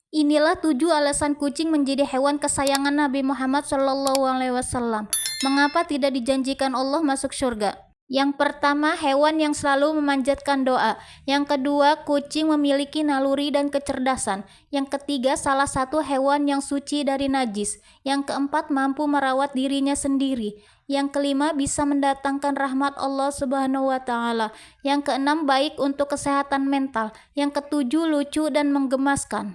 Inilah 7 alasan kucing menjadi hewan kesayangan Nabi Muhammad SAW. Mengapa tidak dijanjikan Allah masuk surga? Yang pertama, hewan yang selalu memanjatkan doa. Yang kedua, kucing memiliki naluri dan kecerdasan. Yang ketiga, salah satu hewan yang suci dari najis. Yang keempat, mampu merawat dirinya sendiri. Yang kelima, bisa mendatangkan rahmat Allah Subhanahu wa Ta'ala. Yang keenam, baik untuk kesehatan mental. Yang ketujuh, lucu dan menggemaskan.